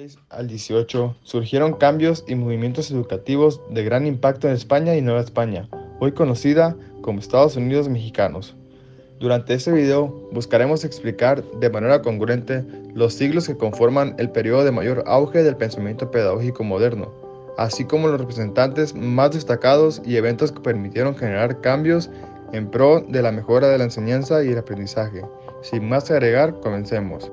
XVI al XVIII surgieron cambios y movimientos educativos de gran impacto en España y Nueva España, hoy conocida como Estados Unidos mexicanos. Durante este video buscaremos explicar de manera congruente los siglos que conforman el periodo de mayor auge del pensamiento pedagógico moderno, así como los representantes más destacados y eventos que permitieron generar cambios en pro de la mejora de la enseñanza y el aprendizaje. Sin más que agregar, comencemos.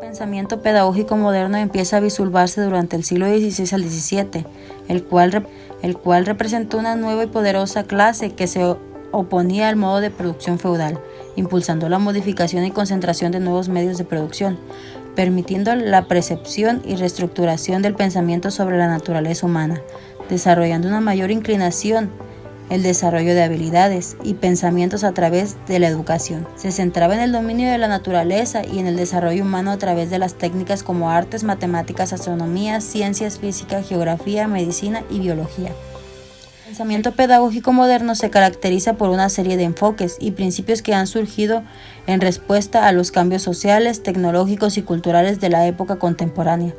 El pensamiento pedagógico moderno empieza a vislumbrarse durante el siglo XVI al XVII, el cual representó una nueva y poderosa clase que se oponía al modo de producción feudal, impulsando la modificación y concentración de nuevos medios de producción, permitiendo la percepción y reestructuración del pensamiento sobre la naturaleza humana, desarrollando una mayor inclinación el desarrollo de habilidades y pensamientos a través de la educación. Se centraba en el dominio de la naturaleza y en el desarrollo humano a través de las técnicas como artes, matemáticas, astronomía, ciencias, física, geografía, medicina y biología. El pensamiento pedagógico moderno se caracteriza por una serie de enfoques y principios que han surgido en respuesta a los cambios sociales, tecnológicos y culturales de la época contemporánea.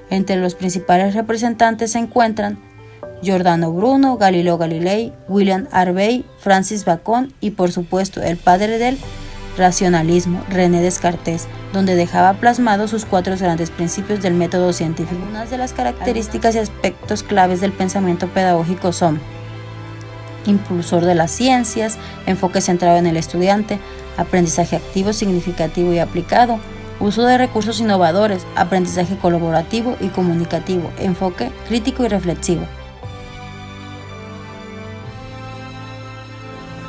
Entre los principales representantes se encuentran Giordano Bruno, Galileo Galilei, William Harvey, Francis Bacon y por supuesto el padre del racionalismo, René Descartes, donde dejaba plasmados sus 4 grandes principios del método científico. Unas de las características y aspectos claves del pensamiento pedagógico son: impulsor de las ciencias, enfoque centrado en el estudiante, aprendizaje activo, significativo y aplicado, uso de recursos innovadores, aprendizaje colaborativo y comunicativo, enfoque crítico y reflexivo.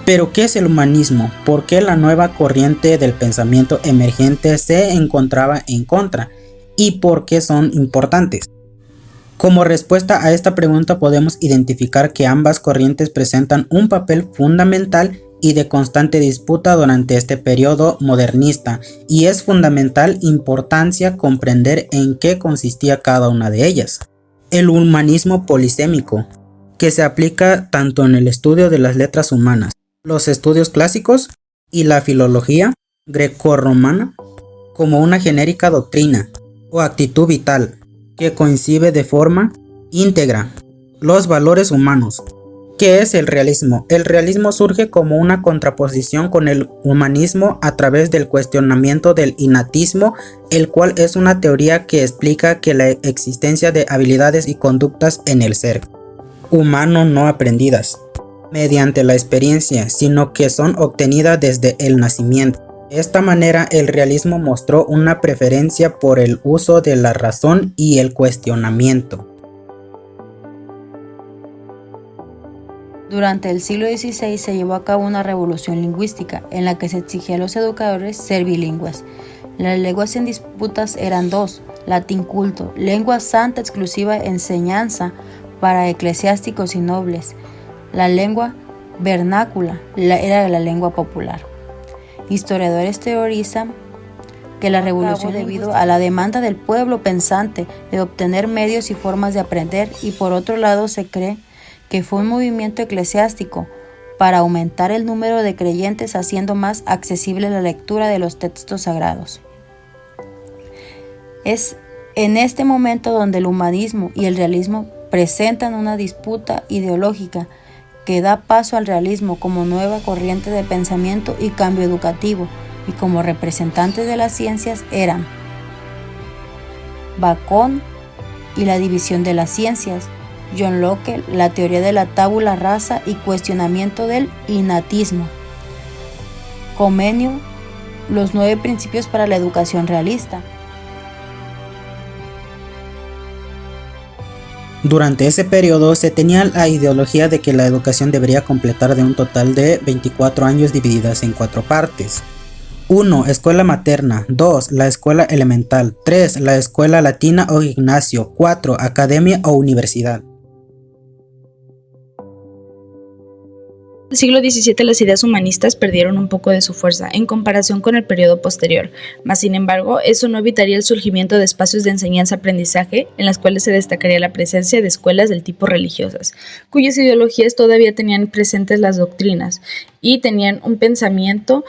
Pero, ¿qué es el humanismo? ¿Por qué la nueva corriente del pensamiento emergente se encontraba en contra? ¿Y por qué son importantes? Como respuesta a esta pregunta podemos identificar que ambas corrientes presentan un papel fundamental y de constante disputa durante este periodo modernista, y es fundamental importancia comprender en qué consistía cada una de ellas. El humanismo polisémico, que se aplica tanto en el estudio de las letras humanas, los estudios clásicos y la filología grecorromana, como una genérica doctrina o actitud vital que concibe de forma íntegra los valores humanos. ¿Qué es el realismo? El realismo surge como una contraposición con el humanismo a través del cuestionamiento del innatismo, el cual es una teoría que explica que la existencia de habilidades y conductas en el ser humano no aprendidas mediante la experiencia, sino que son obtenidas desde el nacimiento. De esta manera, el realismo mostró una preferencia por el uso de la razón y el cuestionamiento. Durante el siglo XVI se llevó a cabo una revolución lingüística en la que se exigía a los educadores ser bilingües. Las lenguas en disputas eran 2: latín culto, lengua santa exclusiva enseñanza para eclesiásticos y nobles. La lengua vernácula era la lengua popular. Historiadores teorizan que la revolución debido a la demanda del pueblo pensante de obtener medios y formas de aprender, y por otro lado se cree que fue un movimiento eclesiástico para aumentar el número de creyentes, haciendo más accesible la lectura de los textos sagrados. Es en este momento donde el humanismo y el realismo presentan una disputa ideológica que da paso al realismo como nueva corriente de pensamiento y cambio educativo, y como representantes de las ciencias eran Bacon y la división de las ciencias, John Locke, la teoría de la tabula rasa y cuestionamiento del innatismo, Comenio, los 9 principios para la educación realista. Durante ese periodo se tenía la ideología de que la educación debería completar de un total de 24 años divididas en 4 partes. 1. Escuela materna. 2. La escuela elemental. 3. La escuela latina o gimnasio. 4. Academia o universidad. el siglo XVII las ideas humanistas perdieron un poco de su fuerza en comparación con el periodo posterior, mas sin embargo eso no evitaría el surgimiento de espacios de enseñanza-aprendizaje en las cuales se destacaría la presencia de escuelas del tipo religiosas, cuyas ideologías todavía tenían presentes las doctrinas y tenían un pensamiento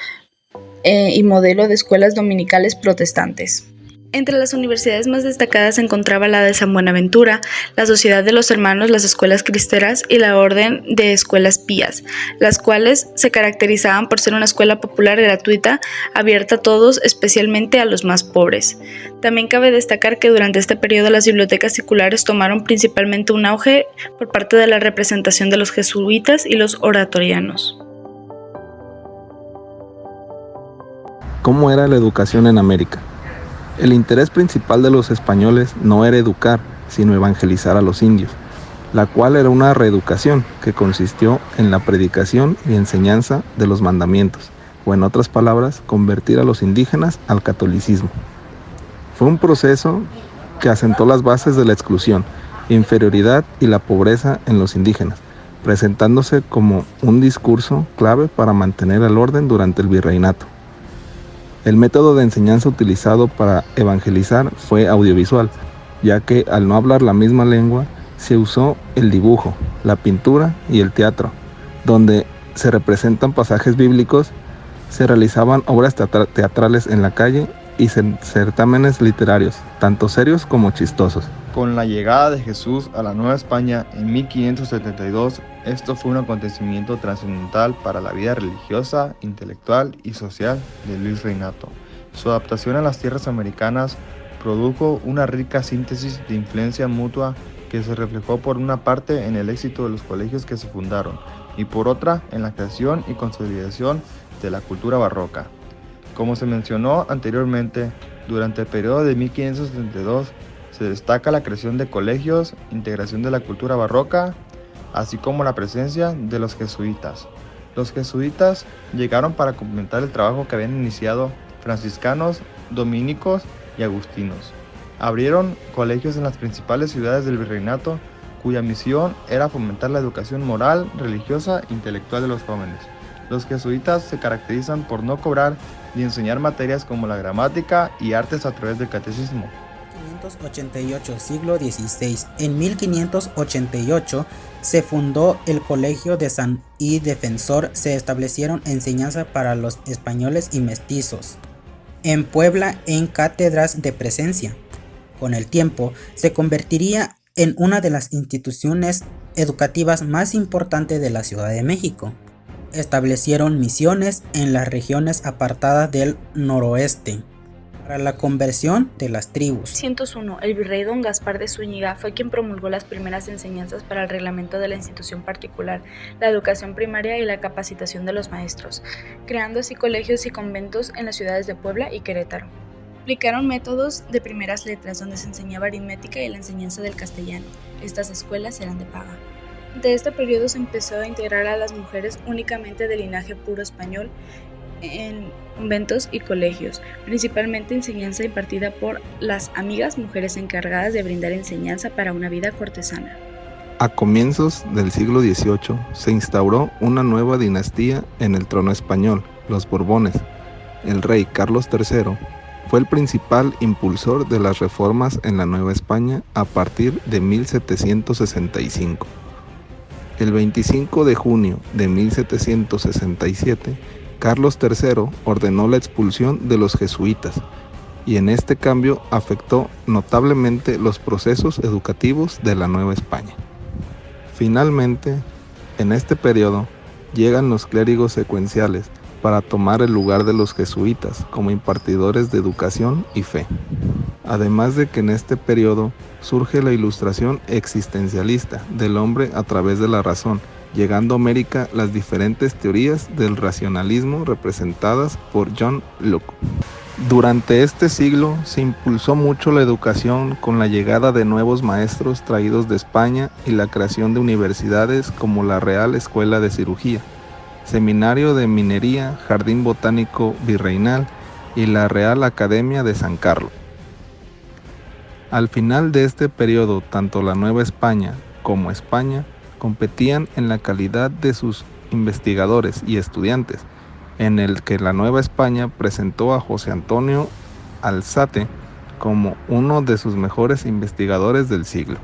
y modelo de escuelas dominicales protestantes. Entre las universidades más destacadas se encontraba la de San Buenaventura, la Sociedad de los Hermanos, las Escuelas Cristeras y la Orden de Escuelas Pías, las cuales se caracterizaban por ser una escuela popular gratuita, abierta a todos, especialmente a los más pobres. También cabe destacar que durante este periodo las bibliotecas seculares tomaron principalmente un auge por parte de la representación de los jesuitas y los oratorianos. ¿Cómo era la educación en América? El interés principal de los españoles no era educar, sino evangelizar a los indios, la cual era una reeducación que consistió en la predicación y enseñanza de los mandamientos, o en otras palabras, convertir a los indígenas al catolicismo. Fue un proceso que asentó las bases de la exclusión, inferioridad y la pobreza en los indígenas, presentándose como un discurso clave para mantener el orden durante el virreinato. El método de enseñanza utilizado para evangelizar fue audiovisual, ya que al no hablar la misma lengua, se usó el dibujo, la pintura y el teatro, donde se representan pasajes bíblicos, se realizaban obras teatrales en la calle y certámenes literarios, tanto serios como chistosos. Con la llegada de Jesús a la Nueva España en 1572, esto fue un acontecimiento trascendental para la vida religiosa, intelectual y social de Luis Reinato. Su adaptación a las tierras americanas produjo una rica síntesis de influencia mutua que se reflejó por una parte en el éxito de los colegios que se fundaron y por otra en la creación y consolidación de la cultura barroca. Como se mencionó anteriormente, durante el periodo de 1572 se destaca la creación de colegios, integración de la cultura barroca, así como la presencia de los jesuitas. Los jesuitas llegaron para complementar el trabajo que habían iniciado franciscanos, dominicos y agustinos. Abrieron colegios en las principales ciudades del virreinato, cuya misión era fomentar la educación moral, religiosa e intelectual de los jóvenes. Los jesuitas se caracterizan por no cobrar ni enseñar materias como la gramática y artes a través del catecismo. 1588, siglo XVI. En 1588 se fundó el Colegio de San y Defensor. Se establecieron enseñanza para los españoles y mestizos. En Puebla, en cátedras de presencia. Con el tiempo, se convertiría en una de las instituciones educativas más importantes de la Ciudad de México. Establecieron misiones en las regiones apartadas del noroeste para la conversión de las tribus. 101. El virrey don Gaspar de Zúñiga fue quien promulgó las primeras enseñanzas para el reglamento de la institución particular, la educación primaria y la capacitación de los maestros, creando así colegios y conventos en las ciudades de Puebla y Querétaro. Aplicaron métodos de primeras letras donde se enseñaba aritmética y la enseñanza del castellano. Estas escuelas eran de paga. De este periodo se empezó a integrar a las mujeres únicamente de linaje puro español en conventos y colegios, principalmente enseñanza impartida por las amigas, mujeres encargadas de brindar enseñanza para una vida cortesana. A comienzos del siglo XVIII se instauró una nueva dinastía en el trono español, los Borbones. El rey Carlos III fue el principal impulsor de las reformas en la Nueva España a partir de 1765. El 25 de junio de 1767, Carlos III ordenó la expulsión de los jesuitas, y en este cambio afectó notablemente los procesos educativos de la Nueva España. Finalmente, en este periodo, llegan los clérigos secuenciales para tomar el lugar de los jesuitas como impartidores de educación y fe. Además de que en este periodo surge la ilustración existencialista del hombre a través de la razón, llegando a América las diferentes teorías del racionalismo representadas por John Locke. Durante este siglo se impulsó mucho la educación con la llegada de nuevos maestros traídos de España y la creación de universidades como la Real Escuela de Cirugía, Seminario de Minería, Jardín Botánico Virreinal y la Real Academia de San Carlos. Al final de este periodo, tanto la Nueva España como España competían en la calidad de sus investigadores y estudiantes, en el que la Nueva España presentó a José Antonio Alzate como uno de sus mejores investigadores del siglo.